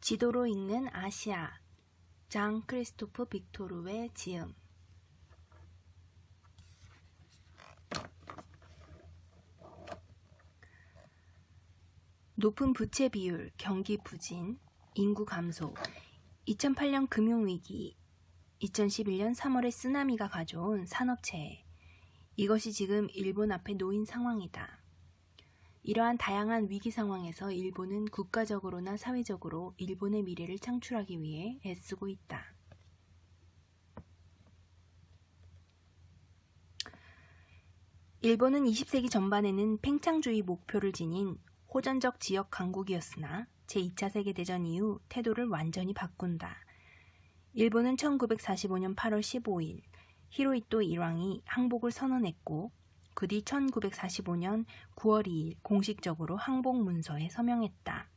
지도로 읽는 아시아, 장 크리스토프 빅토르의 지음. 높은 부채 비율, 경기 부진, 인구 감소, 2008년 금융위기, 2011년 3월의 쓰나미가 가져온 산업체해. 이것이 지금 일본 앞에 놓인 상황이다. 이러한 다양한 위기 상황에서 일본은 국가적으로나 사회적으로 일본의 미래를 창출하기 위해 애쓰고 있다. 일본은 20세기 전반에는 팽창주의 목표를 지닌 호전적 지역 강국이었으나 제2차 세계대전 이후 태도를 완전히 바꾼다. 일본은 1945년 8월 15일 히로히토 일왕이 항복을 선언했고 그 뒤 1945년 9월 2일 공식적으로 항복 문서에 서명했다.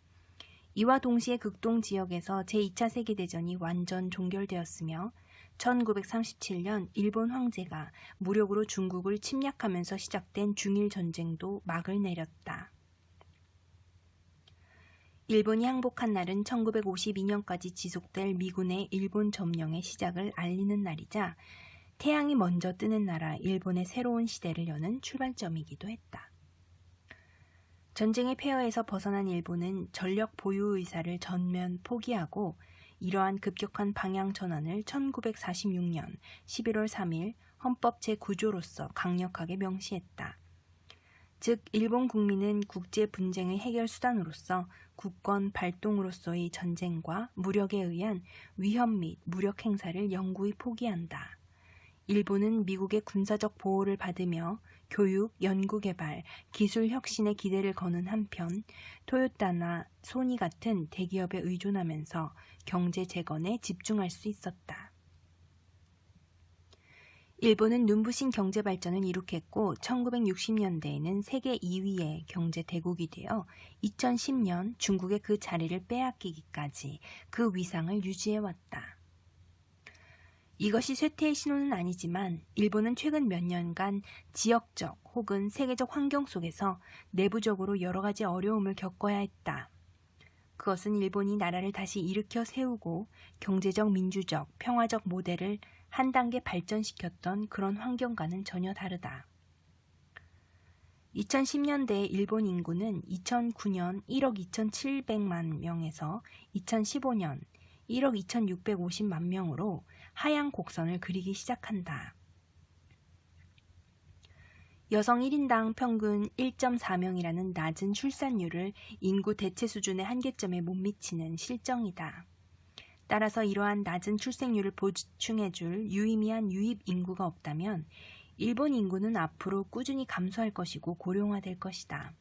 이와 동시에 극동 지역에서 제2차 세계대전이 완전 종결되었으며 1937년 일본 황제가 무력으로 중국을 침략하면서 시작된 중일 전쟁도 막을 내렸다. 일본이 항복한 날은 1952년까지 지속될 미군의 일본 점령의 시작을 알리는 날이자 태양이 먼저 뜨는 나라 일본의 새로운 시대를 여는 출발점이기도 했다. 전쟁의 폐허에서 벗어난 일본은 전력 보유 의사를 전면 포기하고 이러한 급격한 방향 전환을 1946년 11월 3일 헌법 제9조로서 강력하게 명시했다. 즉 일본 국민은 국제 분쟁의 해결 수단으로서 국권 발동으로서의 전쟁과 무력에 의한 위협 및 무력 행사를 영구히 포기한다. 일본은 미국의 군사적 보호를 받으며 교육, 연구개발, 기술 혁신에 기대를 거는 한편 토요타나 소니 같은 대기업에 의존하면서 경제 재건에 집중할 수 있었다. 일본은 눈부신 경제 발전을 이룩했고 1960년대에는 세계 2위의 경제 대국이 되어 2010년 중국의 그 자리를 빼앗기기까지 그 위상을 유지해왔다. 이것이 쇠퇴의 신호는 아니지만 일본은 최근 몇 년간 지역적 혹은 세계적 환경 속에서 내부적으로 여러 가지 어려움을 겪어야 했다. 그것은 일본이 나라를 다시 일으켜 세우고 경제적, 민주적, 평화적 모델을 한 단계 발전시켰던 그런 환경과는 전혀 다르다. 2010년대 일본 인구는 2009년 1억 2,700만 명에서 2015년 1억 2,650만 명으로 하향 곡선을 그리기 시작한다. 여성 1인당 평균 1.4명이라는 낮은 출산율을 인구 대체 수준의 한계점에 못 미치는 실정이다. 따라서 이러한 낮은 출생률을 보충해줄 유의미한 유입 인구가 없다면 일본 인구는 앞으로 꾸준히 감소할 것이고 고령화될 것이다.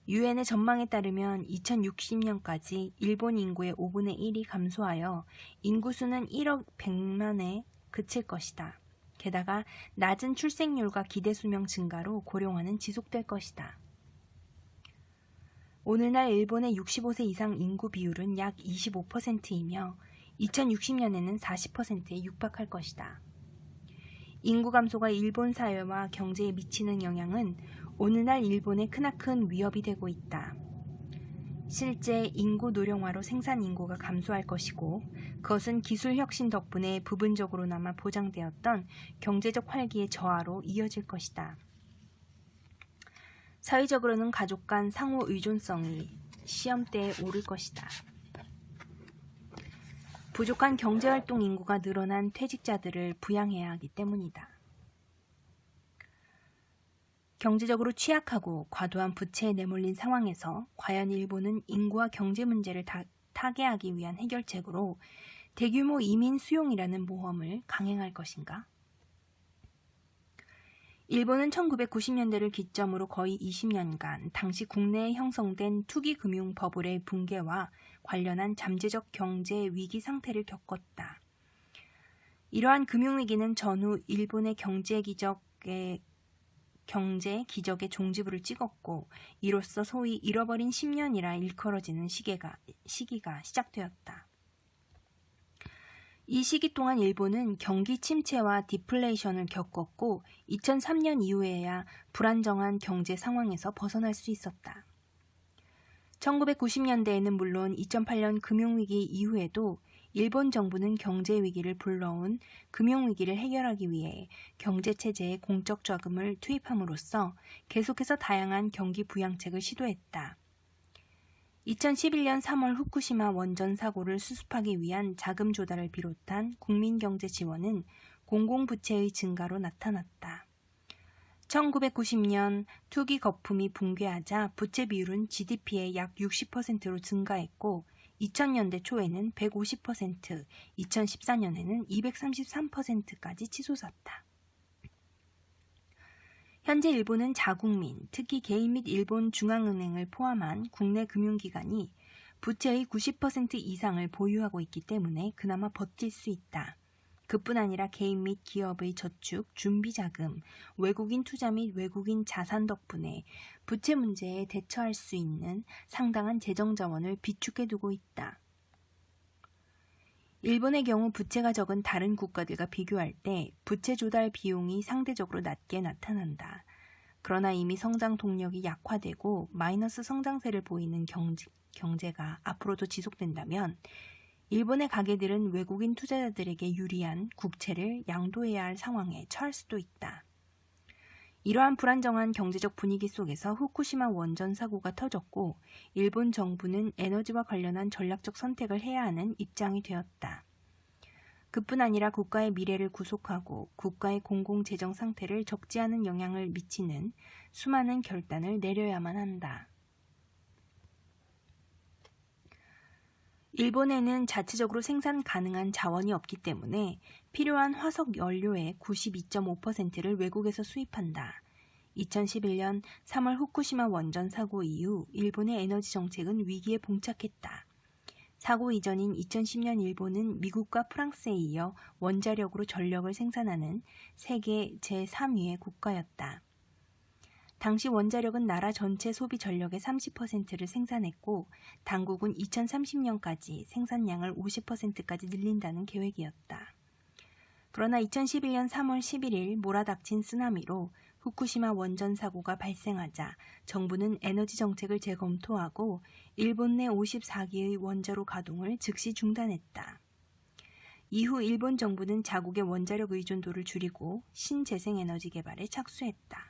유엔의 전망에 따르면 2060년까지 일본 인구의 5분의 1이 감소하여 인구수는 1억 100만에 그칠 것이다. 게다가 낮은 출생률과 기대 수명 증가로 고령화는 지속될 것이다. 오늘날 일본의 65세 이상 인구 비율은 약 25%이며 2060년에는 40%에 육박할 것이다. 인구 감소가 일본 사회와 경제에 미치는 영향은 오늘날 일본의 크나큰 위협이 되고 있다. 실제 인구 노령화로 생산 인구가 감소할 것이고 그것은 기술 혁신 덕분에 부분적으로나마 보장되었던 경제적 활기의 저하로 이어질 것이다. 사회적으로는 가족 간 상호 의존성이 시험대에 오를 것이다. 부족한 경제활동 인구가 늘어난 퇴직자들을 부양해야 하기 때문이다. 경제적으로 취약하고 과도한 부채에 내몰린 상황에서 과연 일본은 인구와 경제 문제를 타개하기 위한 해결책으로 대규모 이민 수용이라는 모험을 강행할 것인가? 일본은 1990년대를 기점으로 거의 20년간 당시 국내에 형성된 투기금융 버블의 붕괴와 관련한 잠재적 경제 위기 상태를 겪었다. 이러한 금융위기는 전후 일본의 경제 기적의 종지부를 찍었고 이로써 소위 잃어버린 10년이라 일컬어지는 시기가 시작되었다. 이 시기 동안 일본은 경기 침체와 디플레이션을 겪었고 2003년 이후에야 불안정한 경제 상황에서 벗어날 수 있었다. 1990년대에는 물론 2008년 금융위기 이후에도 일본 정부는 경제 위기를 불러온 금융위기를 해결하기 위해 경제체제에 공적 자금을 투입함으로써 계속해서 다양한 경기 부양책을 시도했다. 2011년 3월 후쿠시마 원전 사고를 수습하기 위한 자금 조달을 비롯한 국민경제 지원은 공공부채의 증가로 나타났다. 1990년 투기 거품이 붕괴하자 부채 비율은 GDP의 약 60%로 증가했고 2000년대 초에는 150%, 2014년에는 233%까지 치솟았다. 현재 일본은 자국민, 특히 개인 및 일본 중앙은행을 포함한 국내 금융기관이 부채의 90% 이상을 보유하고 있기 때문에 그나마 버틸 수 있다. 그뿐 아니라 개인 및 기업의 저축, 준비자금, 외국인 투자 및 외국인 자산 덕분에 부채 문제에 대처할 수 있는 상당한 재정자원을 비축해두고 있다. 일본의 경우 부채가 적은 다른 국가들과 비교할 때 부채 조달 비용이 상대적으로 낮게 나타난다. 그러나 이미 성장 동력이 약화되고 마이너스 성장세를 보이는 경제가 앞으로도 지속된다면 일본의 가게들은 외국인 투자자들에게 유리한 국채를 양도해야 할 상황에 처할 수도 있다. 이러한 불안정한 경제적 분위기 속에서 후쿠시마 원전 사고가 터졌고 일본 정부는 에너지와 관련한 전략적 선택을 해야 하는 입장이 되었다. 그뿐 아니라 국가의 미래를 구속하고 국가의 공공재정 상태를 적지 않은 영향을 미치는 수많은 결단을 내려야만 한다. 일본에는 자체적으로 생산 가능한 자원이 없기 때문에 필요한 화석 연료의 92.5%를 외국에서 수입한다. 2011년 3월 후쿠시마 원전 사고 이후 일본의 에너지 정책은 위기에 봉착했다. 사고 이전인 2010년 일본은 미국과 프랑스에 이어 원자력으로 전력을 생산하는 세계 제3위의 국가였다. 당시 원자력은 나라 전체 소비 전력의 30%를 생산했고 당국은 2030년까지 생산량을 50%까지 늘린다는 계획이었다. 그러나 2011년 3월 11일 몰아닥친 쓰나미로 후쿠시마 원전 사고가 발생하자 정부는 에너지 정책을 재검토하고 일본 내 54기의 원자로 가동을 즉시 중단했다. 이후 일본 정부는 자국의 원자력 의존도를 줄이고 신재생에너지 개발에 착수했다.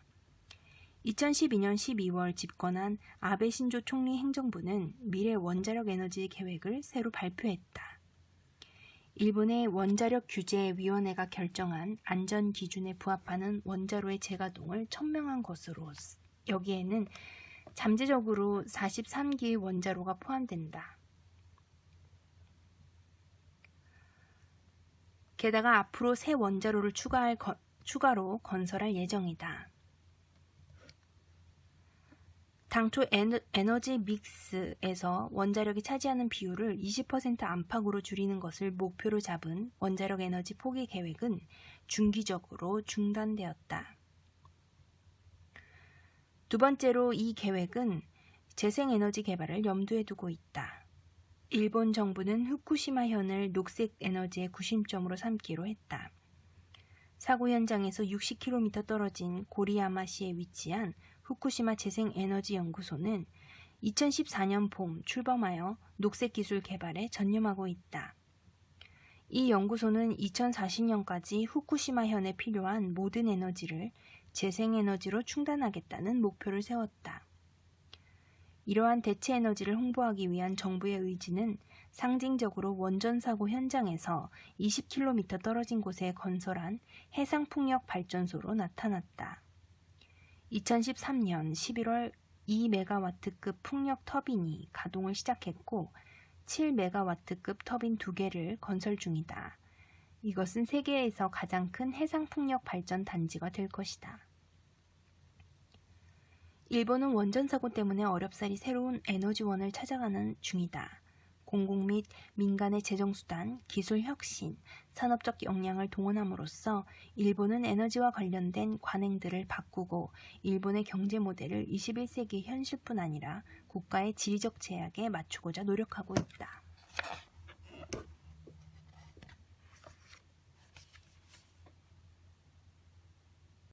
2012년 12월 집권한 아베 신조 총리 행정부는 미래 원자력 에너지 계획을 새로 발표했다. 일본의 원자력 규제위원회가 결정한 안전 기준에 부합하는 원자로의 재가동을 천명한 것으로 여기에는 잠재적으로 43기의 원자로가 포함된다. 게다가 앞으로 새 원자로를 추가로 건설할 예정이다. 당초 에너지 믹스에서 원자력이 차지하는 비율을 20% 안팎으로 줄이는 것을 목표로 잡은 원자력 에너지 포기 계획은 중기적으로 중단되었다. 두 번째로 이 계획은 재생에너지 개발을 염두에 두고 있다. 일본 정부는 후쿠시마현을 녹색 에너지의 구심점으로 삼기로 했다. 사고 현장에서 60km 떨어진 고리야마시에 위치한 후쿠시마 재생에너지연구소는 2014년 봄 출범하여 녹색 기술 개발에 전념하고 있다. 이 연구소는 2040년까지 후쿠시마현에 필요한 모든 에너지를 재생에너지로 충당하겠다는 목표를 세웠다. 이러한 대체 에너지를 홍보하기 위한 정부의 의지는 상징적으로 원전 사고 현장에서 20km 떨어진 곳에 건설한 해상풍력 발전소로 나타났다. 2013년 11월 2메가와트급 풍력 터빈이 가동을 시작했고 7메가와트급 터빈 2개를 건설 중이다. 이것은 세계에서 가장 큰 해상풍력 발전 단지가 될 것이다. 일본은 원전 사고 때문에 어렵사리 새로운 에너지원을 찾아가는 중이다. 공공 및 민간의 재정수단, 기술 혁신, 산업적 역량을 동원함으로써 일본은 에너지와 관련된 관행들을 바꾸고 일본의 경제 모델을 21세기 현실뿐 아니라 국가의 지리적 제약에 맞추고자 노력하고 있다.